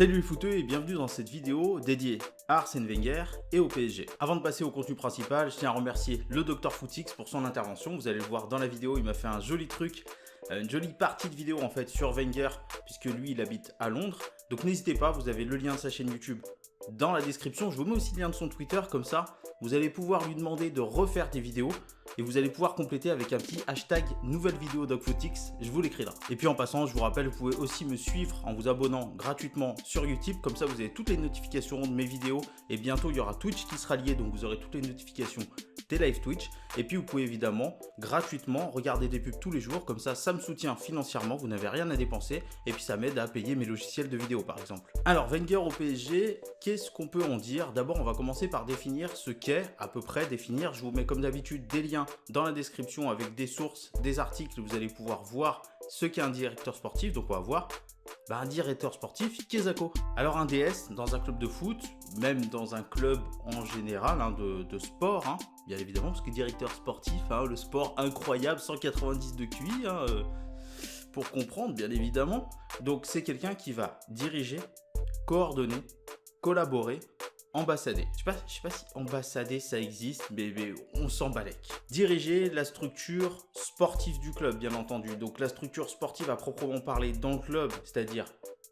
Salut les footeux et bienvenue dans cette vidéo dédiée à Arsène Wenger et au PSG. Avant de passer au contenu principal, je tiens à remercier le Dr Footix pour son intervention. Vous allez le voir dans la vidéo, il m'a fait un joli truc, une jolie partie de vidéo en fait sur Wenger, puisque lui il habite à Londres. Donc n'hésitez pas, vous avez le lien de sa chaîne YouTube dans la description. Je vous mets aussi le lien de son Twitter, comme ça vous allez pouvoir lui demander de refaire des vidéos et vous allez pouvoir compléter avec un petit hashtag nouvelle vidéo DocFootix, je vous l'écris là. Et puis en passant, je vous rappelle, vous pouvez aussi me suivre en vous abonnant gratuitement sur YouTube, comme ça vous avez toutes les notifications de mes vidéos et bientôt il y aura Twitch qui sera lié, donc vous aurez toutes les notifications des live Twitch. Et puis vous pouvez évidemment gratuitement regarder des pubs tous les jours, comme ça me soutient financièrement, vous n'avez rien à dépenser et puis ça m'aide à payer mes logiciels de vidéo par exemple. Alors Wenger au PSG, qu'est-ce qu'on peut en dire? D'abord on va commencer par définir ce qu'est à peu près définir. Je vous mets comme d'habitude des liens dans la description avec des sources, des articles, vous allez pouvoir voir ce qu'est un directeur sportif. Donc on va voir un directeur sportif, Kezako. Alors un DS dans un club de foot, même dans un club en général de sport, bien évidemment, parce que directeur sportif, le sport incroyable, 190 de QI, pour comprendre bien évidemment. Donc c'est quelqu'un qui va diriger, coordonner, collaborer, ambassader. Je sais pas si ambassader ça existe, mais on s'en balèque. Diriger la structure sportive du club, bien entendu. Donc la structure sportive à proprement parler dans le club, c'est-à-dire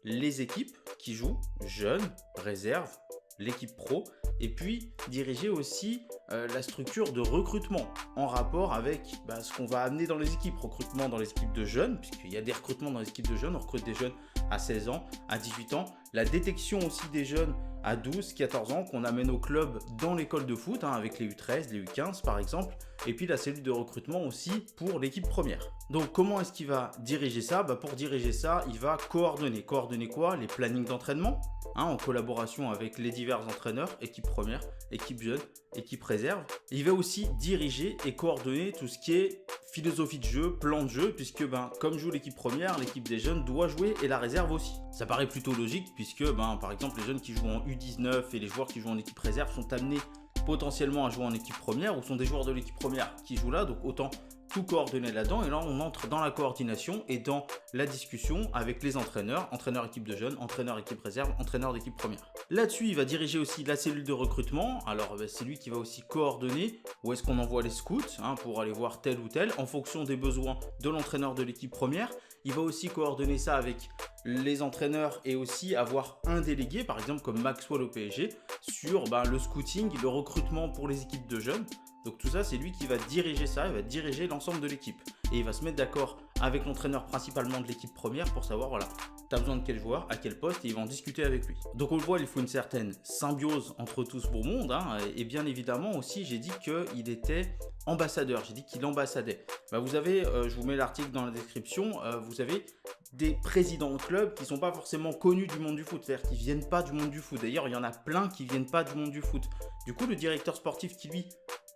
les équipes qui jouent, jeunes, réserves, l'équipe pro, et puis diriger aussi la structure de recrutement en rapport avec ce qu'on va amener dans les équipes. Recrutement dans les équipes de jeunes, puisqu'il y a des recrutements dans les équipes de jeunes, on recrute des jeunes à 16 ans, à 18 ans. La détection aussi des jeunes à 12, 14 ans qu'on amène au club dans l'école de foot, avec les U13, les U15 par exemple. Et puis la cellule de recrutement aussi pour l'équipe première. Donc comment est-ce qu'il va diriger ça? Pour diriger ça, il va coordonner. Coordonner quoi? Les plannings d'entraînement, en collaboration avec les divers entraîneurs, équipe première, équipe jeune, équipe réserve. Il va aussi diriger et coordonner tout ce qui est philosophie de jeu, plan de jeu, puisque comme joue l'équipe première, l'équipe des jeunes doit jouer et la réserve aussi. Ça paraît plutôt logique puisque par exemple les jeunes qui jouent en U19 et les joueurs qui jouent en équipe réserve sont amenés potentiellement à jouer en équipe première ou sont des joueurs de l'équipe première qui jouent là, donc autant tout coordonner là-dedans. Et là on entre dans la coordination et dans la discussion avec les entraîneurs, entraîneur équipe de jeunes, entraîneur équipe réserve, entraîneur d'équipe première. Là-dessus il va diriger aussi la cellule de recrutement. Alors c'est lui qui va aussi coordonner où est-ce qu'on envoie les scouts pour aller voir tel ou tel en fonction des besoins de l'entraîneur de l'équipe première. Il va aussi coordonner ça avec les entraîneurs et aussi avoir un délégué, par exemple comme Maxwell au PSG, sur le scouting, le recrutement pour les équipes de jeunes. Donc tout ça, c'est lui qui va diriger ça, il va diriger l'ensemble de l'équipe. Et il va se mettre d'accord avec l'entraîneur principalement de l'équipe première pour savoir, voilà, tu as besoin de quel joueur, à quel poste, et ils vont en discuter avec lui. Donc on le voit, il faut une certaine symbiose entre tout ce beau monde. Et bien évidemment aussi, j'ai dit qu'il était ambassadeur, j'ai dit qu'il ambassadait. Vous avez, je vous mets l'article dans la description, vous avez des présidents de clubs qui ne sont pas forcément connus du monde du foot, c'est-à-dire qui ne viennent pas du monde du foot. D'ailleurs, il y en a plein qui ne viennent pas du monde du foot. Du coup, le directeur sportif qui, lui,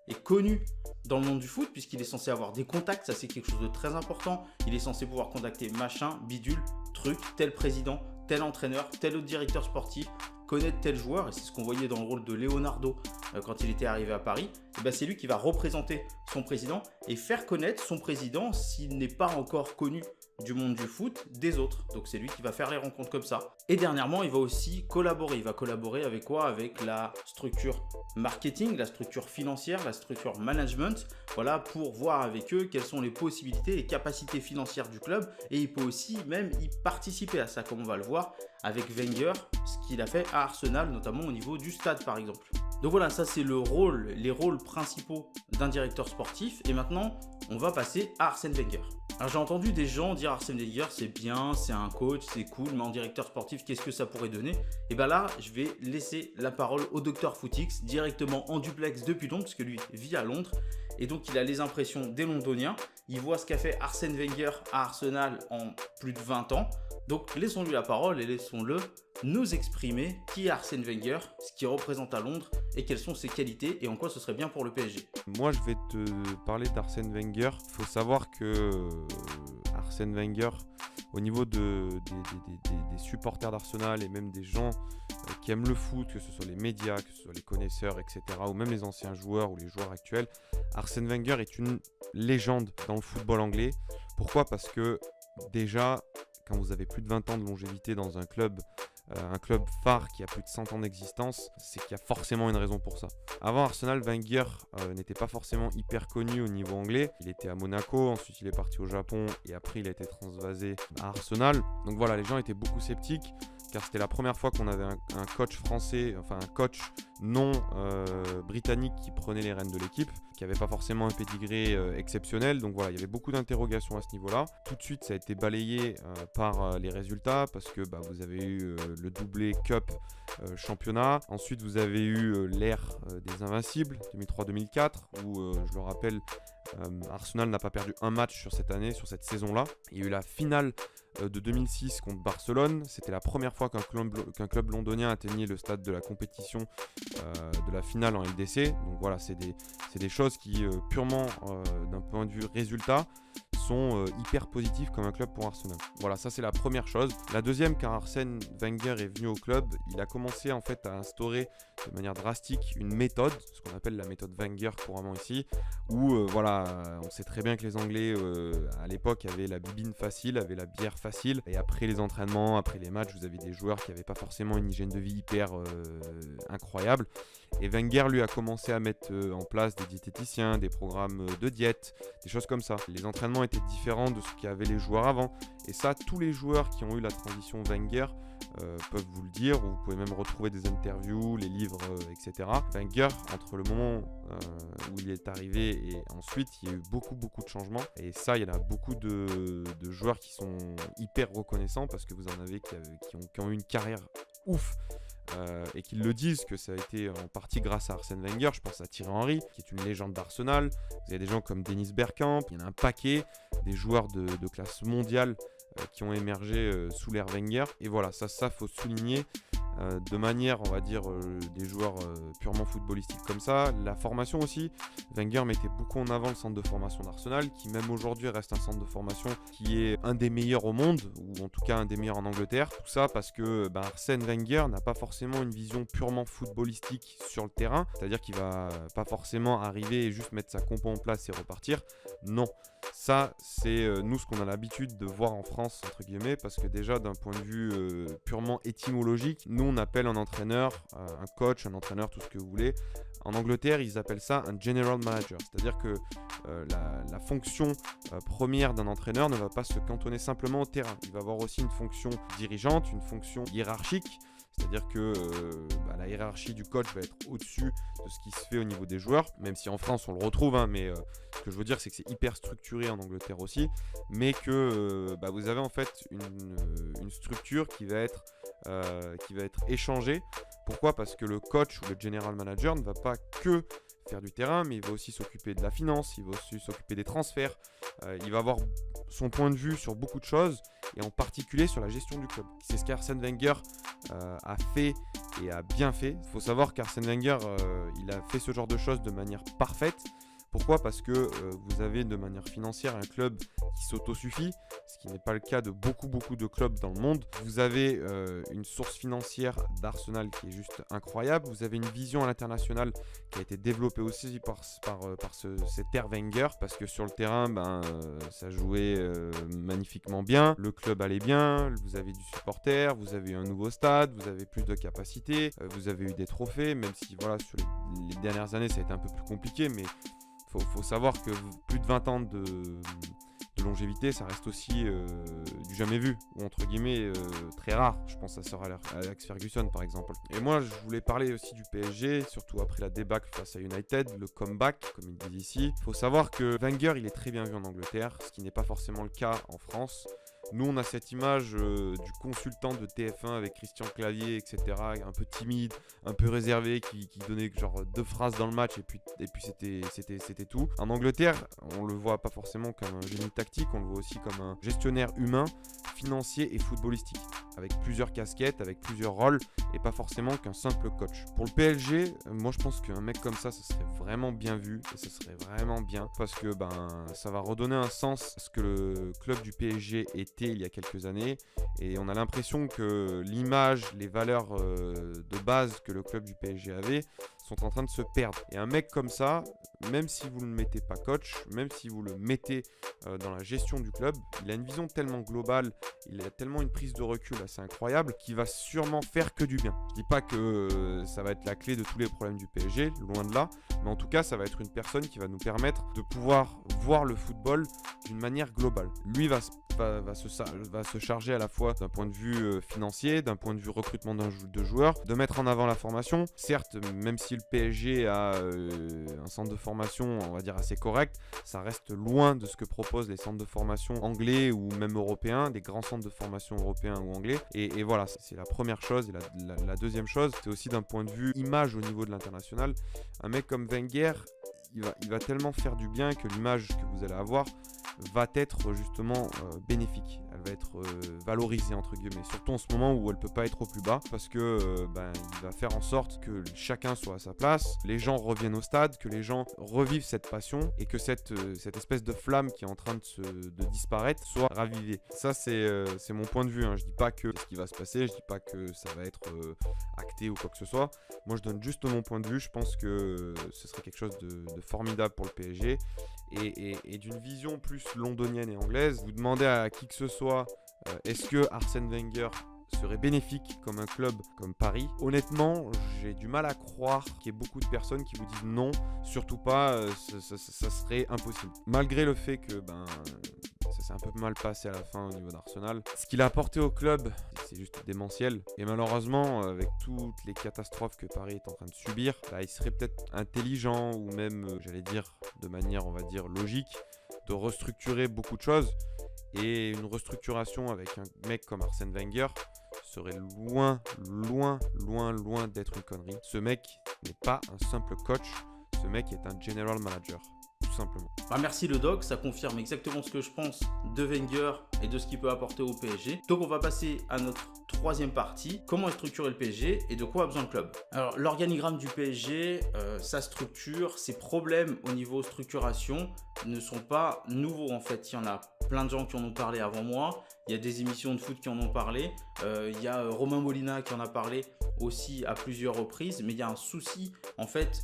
est connu dans le monde du foot puisqu'il est censé avoir des contacts, ça c'est quelque chose de très important. Il est censé pouvoir contacter machin, bidule, truc, tel président, tel entraîneur, tel autre directeur sportif, connaître tel joueur, et c'est ce qu'on voyait dans le rôle de Leonardo quand il était arrivé à Paris. Et c'est lui qui va représenter son président et faire connaître son président s'il n'est pas encore connu du monde du foot des autres. Donc c'est lui qui va faire les rencontres comme ça. Et dernièrement, il va aussi collaborer. Il va collaborer avec quoi? Avec la structure marketing, la structure financière, la structure management. Voilà, pour voir avec eux quelles sont les possibilités et capacités financières du club. Et il peut aussi même y participer à ça, comme on va le voir avec Wenger, ce qu'il a fait à Arsenal, notamment au niveau du stade par exemple. Donc voilà, ça c'est les rôles principaux d'un directeur sportif. Et maintenant, on va passer à Arsène Wenger. Alors j'ai entendu des gens dire Arsène Wenger c'est bien, c'est un coach, c'est cool, mais en directeur sportif, qu'est-ce que ça pourrait donner? Et là, je vais laisser la parole au Dr Footix directement en duplex depuis Londres, parce que lui vit à Londres. Et donc il a les impressions des Londoniens. Il voit ce qu'a fait Arsène Wenger à Arsenal en plus de 20 ans. Donc laissons-lui la parole et laissons-le nous exprimer qui est Arsène Wenger, ce qu'il représente à Londres et quelles sont ses qualités et en quoi ce serait bien pour le PSG. Moi, je vais te parler d'Arsène Wenger. Il faut savoir que Arsène Wenger, au niveau des supporters d'Arsenal et même des gens qui aiment le foot, que ce soit les médias, que ce soit les connaisseurs, etc., ou même les anciens joueurs ou les joueurs actuels, Arsène Wenger est une légende dans le football anglais. Pourquoi? Parce que déjà, quand vous avez plus de 20 ans de longévité dans un club phare qui a plus de 100 ans d'existence, c'est qu'il y a forcément une raison pour ça. Avant Arsenal, Wenger n'était pas forcément hyper connu au niveau anglais. Il était à Monaco, ensuite il est parti au Japon et après il a été transvasé à Arsenal. Donc voilà, les gens étaient beaucoup sceptiques car c'était la première fois qu'on avait un coach français, enfin un coach non britannique qui prenait les rênes de l'équipe, qui n'avait pas forcément un pédigré exceptionnel. Donc voilà, il y avait beaucoup d'interrogations à ce niveau-là. Tout de suite, ça a été balayé par les résultats parce que vous avez eu le doublé Cup championnat. Ensuite, vous avez eu l'ère des Invincibles, 2003-2004, où, je le rappelle, Arsenal n'a pas perdu un match sur cette année, sur cette saison-là. Il y a eu la finale de 2006 contre Barcelone. C'était la première fois qu'un club londonien atteignait le stade de la compétition de la finale en LDC. Donc voilà, c'est des choses qui, purement d'un point de vue résultat, sont hyper positifs comme un club pour Arsenal. Voilà, ça c'est la première chose. La deuxième, quand Arsène Wenger est venu au club, il a commencé en fait à instaurer de manière drastique une méthode, ce qu'on appelle la méthode Wenger couramment ici, où voilà, on sait très bien que les Anglais à l'époque avaient la bibine facile, avaient la bière facile, et après les entraînements, après les matchs, vous avez des joueurs qui n'avaient pas forcément une hygiène de vie hyper incroyable. Et Wenger lui a commencé à mettre en place des diététiciens, des programmes de diète, des choses comme ça. Les entraînements étaient différents de ce qu'avaient les joueurs avant. Et ça, tous les joueurs qui ont eu la transition Wenger peuvent vous le dire, ou vous pouvez même retrouver des interviews, les livres, etc. Wenger, entre le moment où il est arrivé et ensuite, il y a eu beaucoup de changements. Et ça, il y en a beaucoup de joueurs qui sont hyper reconnaissants parce que vous en avez qui ont eu une carrière ouf. Et qu'ils le disent que ça a été en partie grâce à Arsène Wenger. Je pense à Thierry Henry, qui est une légende d'Arsenal. Vous avez des gens comme Dennis Bergkamp, il y en a un paquet, des joueurs de classe mondiale qui ont émergé sous l'ère Wenger. Et voilà, ça faut souligner. De manière, on va dire, des joueurs purement footballistiques comme ça. La formation aussi, Wenger mettait beaucoup en avant le centre de formation d'Arsenal, qui même aujourd'hui reste un centre de formation qui est un des meilleurs au monde, ou en tout cas un des meilleurs en Angleterre. Tout ça parce que Arsène Wenger n'a pas forcément une vision purement footballistique sur le terrain, c'est-à-dire qu'il va pas forcément arriver et juste mettre sa compo en place et repartir. Non, ça c'est nous ce qu'on a l'habitude de voir en France, entre guillemets, parce que déjà d'un point de vue purement étymologique, nous on appelle un entraîneur, un coach, un entraîneur, tout ce que vous voulez. En Angleterre, ils appellent ça un general manager, c'est-à-dire que la fonction première d'un entraîneur ne va pas se cantonner simplement au terrain. Il va avoir aussi une fonction dirigeante, une fonction hiérarchique, c'est-à-dire que la hiérarchie du coach va être au-dessus de ce qui se fait au niveau des joueurs, même si en France on le retrouve, mais ce que je veux dire c'est que c'est hyper structuré en Angleterre aussi, mais que vous avez en fait une structure qui va être échangée. Pourquoi ? Parce que le coach ou le general manager ne va pas que faire du terrain, mais il va aussi s'occuper de la finance, il va aussi s'occuper des transferts, il va avoir son point de vue sur beaucoup de choses, et en particulier sur la gestion du club. C'est ce qu'Arsène Wenger a fait et a bien fait. Il faut savoir qu'Arsène Wenger, il a fait ce genre de choses de manière parfaite. Pourquoi ? Parce que vous avez de manière financière un club qui s'autosuffit, ce qui n'est pas le cas de beaucoup de clubs dans le monde. Vous avez une source financière d'Arsenal qui est juste incroyable. Vous avez une vision à l'international qui a été développée aussi par cette ère Wenger, parce que sur le terrain, ça jouait magnifiquement bien. Le club allait bien, vous avez du supporter, vous avez eu un nouveau stade, vous avez plus de capacité, vous avez eu des trophées, même si voilà, sur les dernières années ça a été un peu plus compliqué, mais faut savoir que plus de 20 ans de longévité, ça reste aussi du jamais vu, ou entre guillemets très rare. Je pense à Sir Alex Ferguson par exemple. Et moi je voulais parler aussi du PSG, surtout après la débâcle face à United, le comeback comme ils disent ici. Il faut savoir que Wenger il est très bien vu en Angleterre, ce qui n'est pas forcément le cas en France. Nous, on a cette image du consultant de TF1 avec Christian Clavier, etc., un peu timide, un peu réservé, qui donnait genre 2 phrases dans le match et puis c'était tout. En Angleterre, on le voit pas forcément comme un génie tactique, on le voit aussi comme un gestionnaire humain, financier et footballistique. avec plusieurs casquettes, avec plusieurs rôles et pas forcément qu'un simple coach. Pour le PSG, moi je pense qu'un mec comme ça serait vraiment bien vu et ça serait vraiment bien parce que ça va redonner un sens à ce que le club du PSG était il y a quelques années et on a l'impression que l'image, les valeurs de base que le club du PSG avait sont en train de se perdre. Et un mec comme ça, même si vous ne le mettez pas coach, même si vous le mettez dans la gestion du club, il a une vision tellement globale, il a tellement une prise de recul assez incroyable qu'il va sûrement faire que du bien. Je dis pas que ça va être la clé de tous les problèmes du PSG, loin de là, mais en tout cas ça va être une personne qui va nous permettre de pouvoir voir le football d'une manière globale. Lui va se charger à la fois d'un point de vue financier, d'un point de vue recrutement de joueurs, de mettre en avant la formation. Certes, même si le PSG a un centre de formation, on va dire, assez correct, ça reste loin de ce que proposent les centres de formation anglais ou même européens, des grands centres de formation européens ou anglais. Et voilà, c'est la première chose. Et la deuxième chose, c'est aussi d'un point de vue image au niveau de l'international. Un mec comme Wenger, il va tellement faire du bien que l'image que vous allez avoir va être justement bénéfique. Elle va être valorisée entre guillemets, surtout en ce moment où elle peut pas être au plus bas parce que il va faire en sorte que chacun soit à sa place, les gens reviennent au stade, que les gens revivent cette passion et que cette espèce de flamme qui est en train de disparaître soit ravivée. Ça c'est mon point de vue, hein. Je dis pas que c'est ce qui va se passer, je dis pas que ça va être acté ou quoi que ce soit. Moi je donne juste mon point de vue. Je pense que ce serait quelque chose de formidable pour le PSG et d'une vision plus londonienne et anglaise. Vous demandez à qui que ce soit est-ce que Arsène Wenger serait bénéfique comme un club comme Paris. Honnêtement, j'ai du mal à croire qu'il y ait beaucoup de personnes qui vous disent non, surtout pas, ça serait impossible. Malgré le fait que ça s'est un peu mal passé à la fin au niveau d'Arsenal. Ce qu'il a apporté au club, c'est juste démentiel. Et malheureusement, avec toutes les catastrophes que Paris est en train de subir, il serait peut-être intelligent ou même, j'allais dire, de manière, on va dire, logique, de restructurer beaucoup de choses. Et une restructuration avec un mec comme Arsène Wenger serait loin d'être une connerie. Ce mec n'est pas un simple coach, ce mec est un general manager. Simplement. Merci le doc, ça confirme exactement ce que je pense de Wenger et de ce qu'il peut apporter au PSG. Donc on va passer à notre troisième partie, comment est structuré le PSG et de quoi a besoin le club. Alors l'organigramme du PSG, sa structure, ses problèmes au niveau structuration ne sont pas nouveaux en fait. Il y en a plein de gens qui en ont parlé avant moi, il y a des émissions de foot qui en ont parlé, il y a Romain Molina qui en a parlé aussi à plusieurs reprises, mais il y a un souci en fait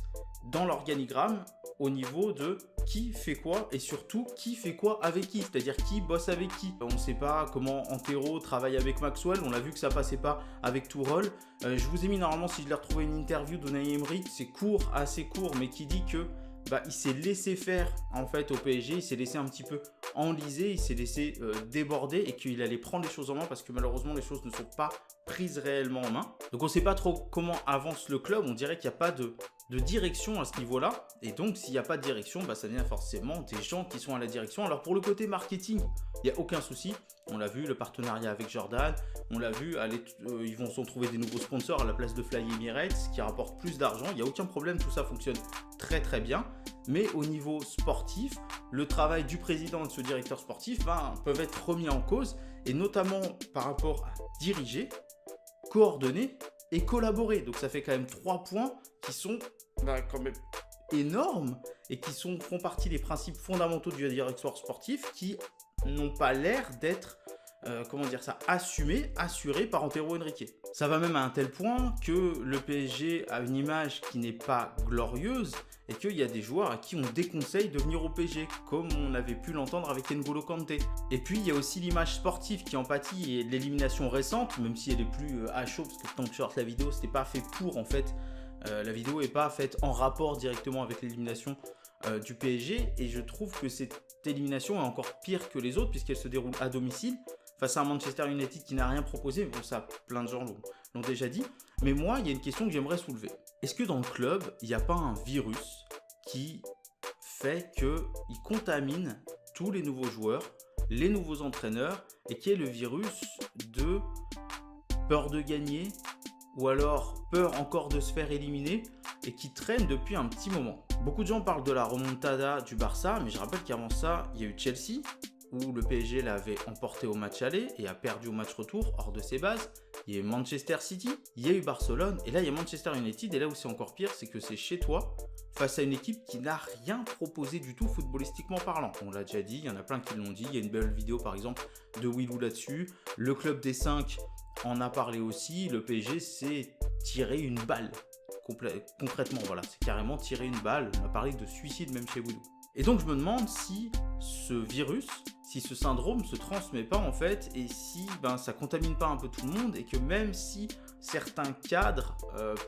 dans l'organigramme au niveau de qui fait quoi et surtout qui fait quoi avec qui, c'est-à-dire qui bosse avec qui. On ne sait pas comment Antero travaille avec Maxwell, on a vu que ça passait pas avec Tourelle. Je vous ai mis normalement, si je l'ai retrouvé, une interview d'Unai Emery, c'est court, assez court, mais qui dit que il s'est laissé faire en fait au PSG, il s'est laissé un petit peu enliser, il s'est laissé déborder et qu'il allait prendre les choses en main parce que malheureusement les choses ne sont pas prises réellement en main. Donc on ne sait pas trop comment avance le club, on dirait qu'il n'y a pas de direction à ce niveau-là et donc s'il n'y a pas de direction, ça vient forcément des gens qui sont à la direction. Alors pour le côté marketing, il n'y a aucun souci, on l'a vu, le partenariat avec Jordan, on l'a vu, ils vont s'en trouver des nouveaux sponsors à la place de Fly Emirates qui rapportent plus d'argent, il n'y a aucun problème, tout ça fonctionne très très bien. Mais au niveau sportif, le travail du président et de ce directeur sportif peuvent être remis en cause, et notamment par rapport à diriger, coordonner et collaborer. Donc ça fait quand même 3 points qui sont quand même énormes et qui font partie des principes fondamentaux du directeur sportif qui n'ont pas l'air d'être assuré par Antero Henrique. Ça va même à un tel point que le PSG a une image qui n'est pas glorieuse et qu'il y a des joueurs à qui on déconseille de venir au PSG, comme on avait pu l'entendre avec N'Golo Kanté. Et puis il y a aussi l'image sportive qui en pâtit et l'élimination récente, même si elle est plus à chaud, parce que tant que je sorte la vidéo, c'était pas fait pour en fait. La vidéo n'est pas faite en rapport directement avec l'élimination du PSG, et je trouve que cette élimination est encore pire que les autres puisqu'elle se déroule à domicile face à un Manchester United qui n'a rien proposé. Bon, ça, plein de gens l'ont déjà dit. Mais moi, il y a une question que j'aimerais soulever. Est-ce que dans le club, il n'y a pas un virus qui fait qu'il contamine tous les nouveaux joueurs, les nouveaux entraîneurs, et qui est le virus de peur de gagner ou alors peur encore de se faire éliminer et qui traîne depuis un petit moment? Beaucoup de gens parlent de la remontada du Barça, mais je rappelle qu'avant ça, il y a eu Chelsea, où le PSG l'avait emporté au match aller et a perdu au match retour, hors de ses bases. Il y a eu Manchester City, il y a eu Barcelone, et là il y a Manchester United, et là où c'est encore pire, c'est que c'est chez toi, face à une équipe qui n'a rien proposé du tout footballistiquement parlant. On l'a déjà dit, il y en a plein qui l'ont dit, il y a une belle vidéo par exemple de Willou là-dessus, le club des 5 en a parlé aussi, le PSG s'est tiré une balle, concrètement, voilà, c'est carrément tirer une balle, on a parlé de suicide même chez Willou. Et donc je me demande si ce virus, si ce syndrome se transmet pas en fait, et si ça contamine pas un peu tout le monde, et que même si certains cadres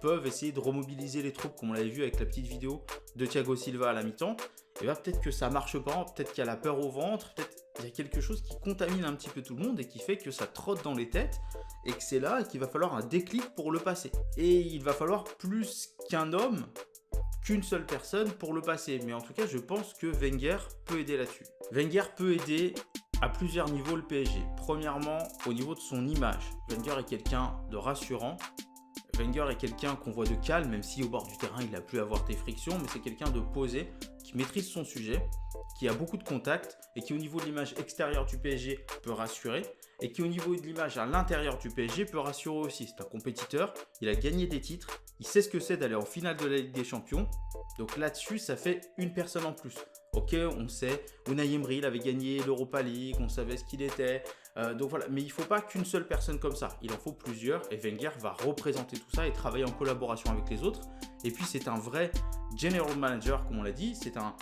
peuvent essayer de remobiliser les troupes, comme on l'avait vu avec la petite vidéo de Thiago Silva à la mi-temps, et peut-être que ça marche pas, peut-être qu'il y a la peur au ventre, peut-être qu'il y a quelque chose qui contamine un petit peu tout le monde et qui fait que ça trotte dans les têtes, et que c'est là et qu'il va falloir un déclic pour le passer. Et il va falloir plus qu'un homme, qu'une seule personne pour le passer, mais en tout cas je pense que Wenger peut aider là-dessus. Wenger peut aider à plusieurs niveaux le PSG. Premièrement, au niveau de son image. Wenger est quelqu'un de rassurant, Wenger est quelqu'un qu'on voit de calme, même si au bord du terrain il a pu avoir des frictions, mais c'est quelqu'un de posé, qui maîtrise son sujet, qui a beaucoup de contacts, et qui au niveau de l'image extérieure du PSG peut rassurer, et qui au niveau de l'image à l'intérieur du PSG peut rassurer aussi. C'est un compétiteur, il a gagné des titres, il sait ce que c'est d'aller en finale de la Ligue des Champions, donc là-dessus ça fait une personne en plus. Ok, on sait, Unai Emery il avait gagné l'Europa League, on savait ce qu'il était, donc voilà, mais il ne faut pas qu'une seule personne comme ça, il en faut plusieurs, et Wenger va représenter tout ça et travailler en collaboration avec les autres. Et puis c'est un vrai general manager, comme on l'a dit, c'est un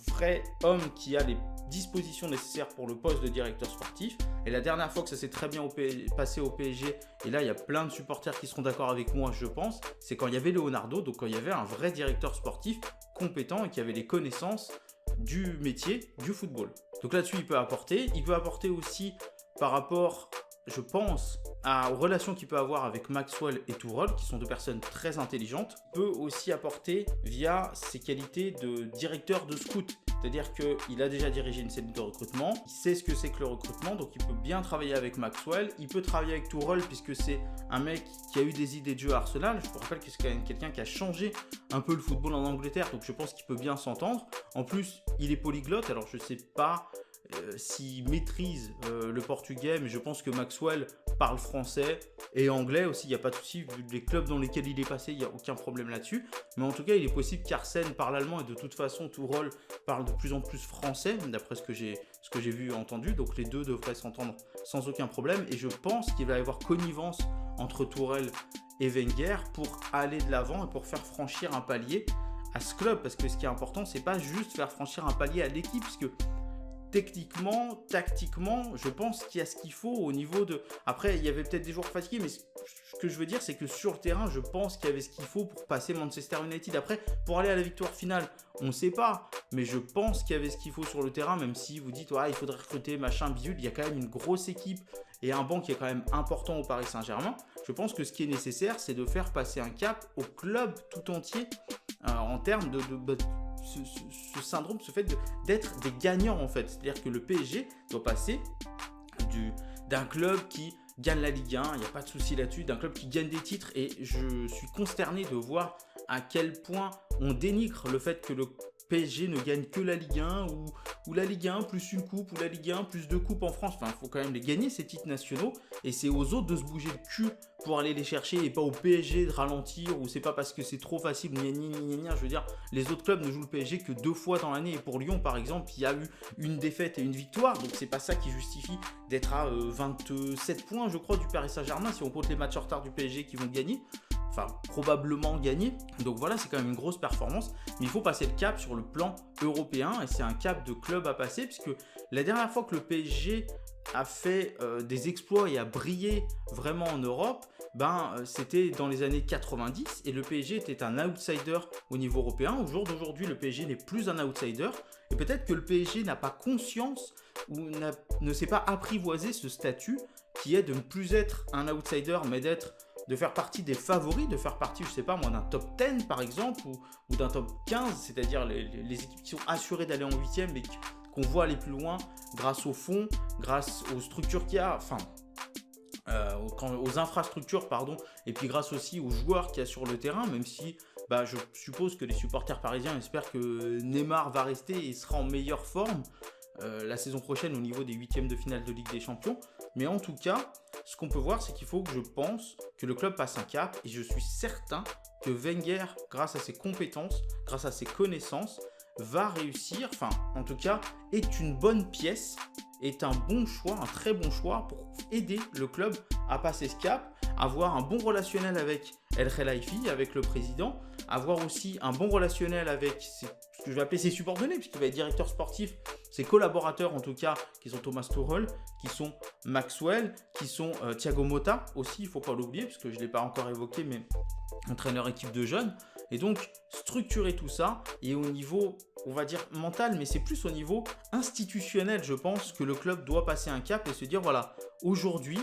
vrai homme qui a les dispositions nécessaires pour le poste de directeur sportif. Et la dernière fois que ça s'est très bien passé au PSG, et là il y a plein de supporters qui seront d'accord avec moi je pense, c'est quand il y avait Leonardo, donc quand il y avait un vrai directeur sportif compétent et qui avait les connaissances du métier du football. Donc là-dessus il peut apporter aussi par rapport, je pense, aux relations qu'il peut avoir avec Maxwell et Tourelle, qui sont deux personnes très intelligentes. Il peut aussi apporter via ses qualités de directeur de scout. C'est-à-dire qu'il a déjà dirigé une cellule de recrutement, il sait ce que c'est que le recrutement, donc il peut bien travailler avec Maxwell, il peut travailler avec Tourelle puisque c'est un mec qui a eu des idées de jeu à Arsenal. Je vous rappelle que c'est quand même quelqu'un qui a changé un peu le football en Angleterre, donc je pense qu'il peut bien s'entendre. En plus, il est polyglotte, alors je ne sais pas s'il maîtrise le portugais, mais je pense que Maxwell parle français et anglais aussi, il n'y a pas de souci, vu les clubs dans lesquels il est passé, il n'y a aucun problème là-dessus. Mais en tout cas, il est possible qu'Arsène parle allemand, et de toute façon, Tourelle parle de plus en plus français, d'après ce que j'ai vu et entendu, donc les deux devraient s'entendre sans aucun problème, et je pense qu'il va y avoir connivence entre Tourelle et Wenger pour aller de l'avant et pour faire franchir un palier à ce club, parce que ce qui est important, c'est pas juste faire franchir un palier à l'équipe, parce que techniquement, tactiquement, je pense qu'il y a ce qu'il faut au niveau de... Après, il y avait peut-être des joueurs fatigués, mais ce que je veux dire, c'est que sur le terrain, je pense qu'il y avait ce qu'il faut pour passer Manchester United. Après, pour aller à la victoire finale, on ne sait pas, mais je pense qu'il y avait ce qu'il faut sur le terrain, même si vous dites, il faudrait recruter, machin, bidule, il y a quand même une grosse équipe et un banc qui est quand même important au Paris Saint-Germain. Je pense que ce qui est nécessaire, c'est de faire passer un cap au club tout entier en termes de ce syndrome, ce fait d'être des gagnants en fait. C'est-à-dire que le PSG doit passer d'un club qui gagne la Ligue 1, il n'y a pas de souci là-dessus, d'un club qui gagne des titres, et je suis consterné de voir à quel point on dénigre le fait que le PSG ne gagne que la Ligue 1 ou la Ligue 1 plus une coupe, ou la Ligue 1 plus deux coupes en France. Enfin, il faut quand même les gagner ces titres nationaux, et c'est aux autres de se bouger le cul pour aller les chercher, et pas au PSG de ralentir, ou c'est pas parce que c'est trop facile, je veux dire, les autres clubs ne jouent le PSG que 2 fois dans l'année, et pour Lyon par exemple, il y a eu une défaite et une victoire, donc c'est pas ça qui justifie d'être à 27 points je crois du Paris Saint-Germain, si on compte les matchs en retard du PSG qui vont gagner. Enfin, probablement gagner. Donc voilà, c'est quand même une grosse performance. Mais il faut passer le cap sur le plan européen. Et c'est un cap de club à passer. Puisque la dernière fois que le PSG a fait des exploits et a brillé vraiment en Europe, c'était dans les années 90. Et le PSG était un outsider au niveau européen. Au jour d'aujourd'hui, le PSG n'est plus un outsider. Et peut-être que le PSG n'a pas conscience ou ne sait pas apprivoiser ce statut qui est de ne plus être un outsider, mais de faire partie des favoris, de faire partie, je sais pas moi, d'un top 10 par exemple, ou d'un top 15, c'est-à-dire les équipes qui sont assurées d'aller en 8e, mais qu'on voit aller plus loin grâce au fond, grâce aux structures qu'il y a, aux infrastructures, pardon, et puis grâce aussi aux joueurs qu'il y a sur le terrain, même si je suppose que les supporters parisiens espèrent que Neymar va rester et sera en meilleure forme. la saison prochaine au niveau des huitièmes de finale de Ligue des Champions. Mais en tout cas, ce qu'on peut voir, c'est qu'il faut que je pense que le club passe un cap. Et je suis certain que Wenger, grâce à ses compétences, grâce à ses connaissances, va réussir, enfin en tout cas, est une bonne pièce, est un bon choix, un très bon choix pour aider le club à passer ce cap, avoir un bon relationnel avec El Khelaifi, avec le président, avoir aussi un bon relationnel avec ce que je vais appeler ses subordonnés, puisqu'il va être directeur sportif, ses collaborateurs en tout cas, qui sont Thomas Tuchel, qui sont Maxwell, qui sont Thiago Motta aussi, il ne faut pas l'oublier, parce que je ne l'ai pas encore évoqué, mais entraîneur équipe de jeunes. Et donc, structurer tout ça, et au niveau, on va dire mental, mais c'est plus au niveau institutionnel, je pense, que le club doit passer un cap et se dire, voilà, aujourd'hui,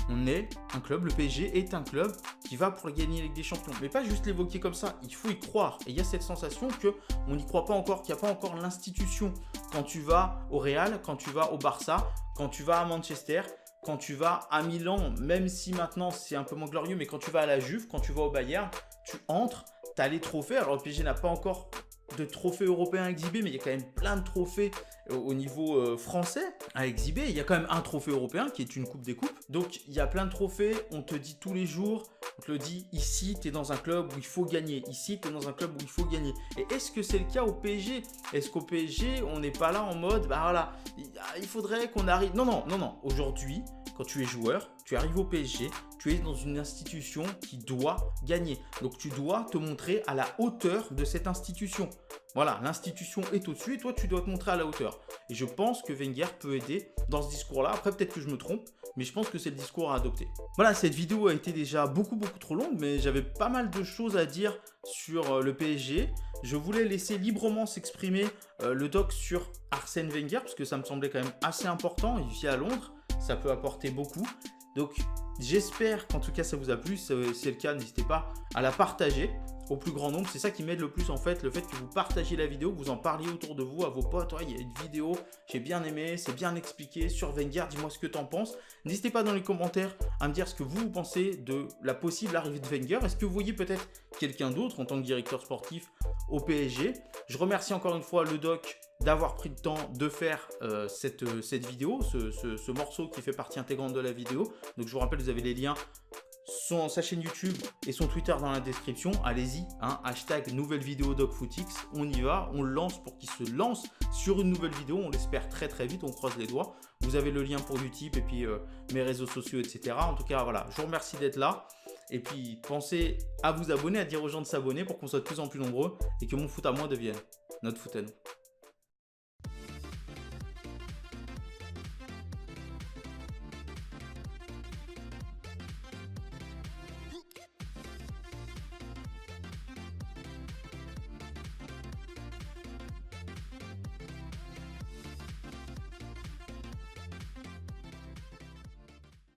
on est un club, le PSG est un club qui va pour gagner la Ligue des Champions. Mais pas juste l'évoquer comme ça, il faut y croire. Et il y a cette sensation qu'on n'y croit pas encore, qu'il n'y a pas encore l'institution. Quand tu vas au Real, quand tu vas au Barça, quand tu vas à Manchester, quand tu vas à Milan, même si maintenant c'est un peu moins glorieux, mais quand tu vas à la Juve, quand tu vas au Bayern, tu entres, tu as les trophées. Alors le PSG n'a pas encore de trophées européens à exhiber, mais il y a quand même plein de trophées au niveau français à exhiber. Il y a quand même un trophée européen qui est une coupe des coupes. Donc il y a plein de trophées, on te dit tous les jours, on te le dit, ici tu es dans un club où il faut gagner, ici tu es dans un club où il faut gagner. Et est-ce que c'est le cas au PSG? Est-ce qu'au PSG on n'est pas là en mode, bah voilà, il faudrait qu'on arrive... Non, aujourd'hui, quand tu es joueur, tu arrives au PSG, tu es dans une institution qui doit gagner. Donc tu dois te montrer à la hauteur de cette institution. Voilà, l'institution est au-dessus et toi tu dois te montrer à la hauteur. Et je pense que Wenger peut aider dans ce discours-là. Après peut-être que je me trompe, mais je pense que c'est le discours à adopter. Voilà, cette vidéo a été déjà beaucoup trop longue, mais j'avais pas mal de choses à dire sur le PSG. Je voulais laisser librement s'exprimer le doc sur Arsène Wenger, parce que ça me semblait quand même assez important. Ici à Londres, ça peut apporter beaucoup. Donc j'espère qu'en tout cas ça vous a plu. Si c'est le cas, n'hésitez pas à la partager au plus grand nombre. C'est ça qui m'aide le plus en fait, le fait que vous partagiez la vidéo, que vous en parliez autour de vous, à vos potes. Ouais, il y a une vidéo, j'ai bien aimé, c'est bien expliqué sur Wenger, dis-moi ce que tu en penses. N'hésitez pas dans les commentaires à me dire ce que vous pensez de la possible arrivée de Wenger. Est-ce que vous voyez peut-être quelqu'un d'autre en tant que directeur sportif au PSG? Je remercie encore une fois le doc d'avoir pris le temps de faire cette vidéo, ce morceau qui fait partie intégrante de la vidéo. Donc je vous rappelle, vous avez les liens, sa chaîne YouTube et son Twitter dans la description. Allez-y, hein, hashtag nouvelle vidéo DocFootix, on y va, on le lance pour qu'il se lance sur une nouvelle vidéo, on l'espère très vite, on croise les doigts. Vous avez le lien pour Utip et puis mes réseaux sociaux, etc. En tout cas, voilà, je vous remercie d'être là. Et puis, pensez à vous abonner, à dire aux gens de s'abonner pour qu'on soit de plus en plus nombreux et que mon foot à moi devienne notre foot à nous.